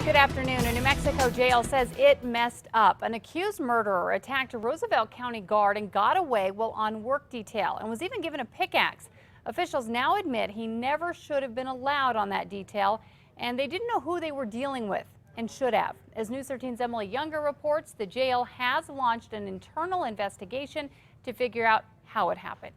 Good afternoon. A New Mexico jail says it messed up. An accused murderer attacked a Roosevelt County guard and got away while on work detail and was even given a pickaxe. Officials now admit he never should have been allowed on that detail, and they didn't know who they were dealing with and should have. As News 13's Emily Younger reports, the jail has launched an internal investigation to figure out how it happened.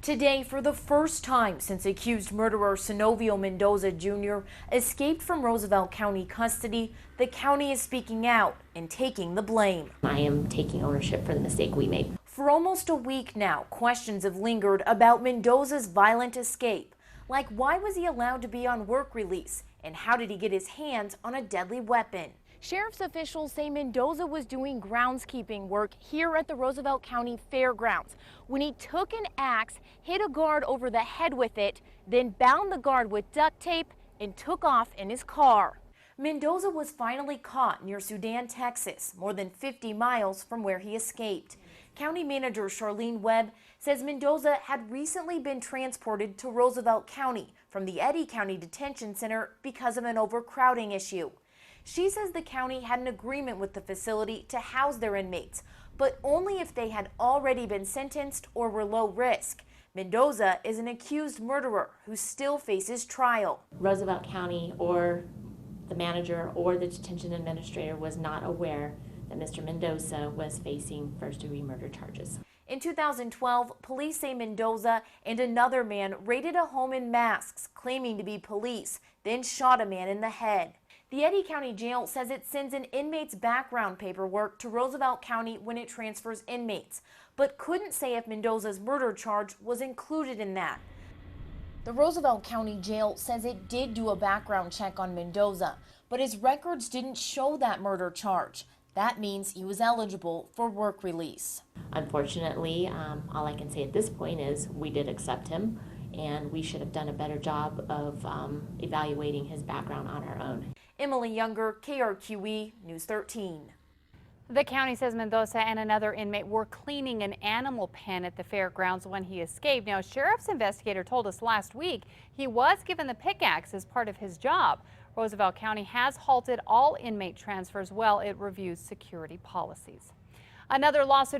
Today, for the first time since accused murderer Senovio Mendoza Jr. escaped from Roosevelt County custody, the county is speaking out and taking the blame. I am taking ownership for the mistake we made. For almost a week now, questions have lingered about Mendoza's violent escape. Like, why was he allowed to be on work release? And how did he get his hands on a deadly weapon? Sheriff's officials say Mendoza was doing groundskeeping work here at the Roosevelt County Fairgrounds when he took an axe, hit a guard over the head with it, then bound the guard with duct tape and took off in his car. Mendoza was finally caught near Sudan, Texas, more than 50 miles from where he escaped. County Manager Charlene Webb says Mendoza had recently been transported to Roosevelt County from the Eddy County Detention Center because of an overcrowding issue. She says the county had an agreement with the facility to house their inmates, but only if they had already been sentenced or were low risk. Mendoza is an accused murderer who still faces trial. Roosevelt County or the manager or the detention administrator was not aware that Mr. Mendoza was facing first-degree murder charges. In 2012, police say Mendoza and another man raided a home in masks, claiming to be police, then shot a man in the head. The Eddy County Jail says it sends an inmate's background paperwork to Roosevelt County when it transfers inmates, but couldn't say if Mendoza's murder charge was included in that. The Roosevelt County Jail says it did do a background check on Mendoza, but his records didn't show that murder charge. That means he was eligible for work release. Unfortunately, all I can say at this point is we did accept him, and we should have done a better job of evaluating his background on our own. Emily Younger, KRQE, News 13. The county says Mendoza and another inmate were cleaning an animal pen at the fairgrounds when he escaped. Now, a sheriff's investigator told us last week he was given the pickaxe as part of his job. Roosevelt County has halted all inmate transfers while it reviews security policies. Another lawsuit is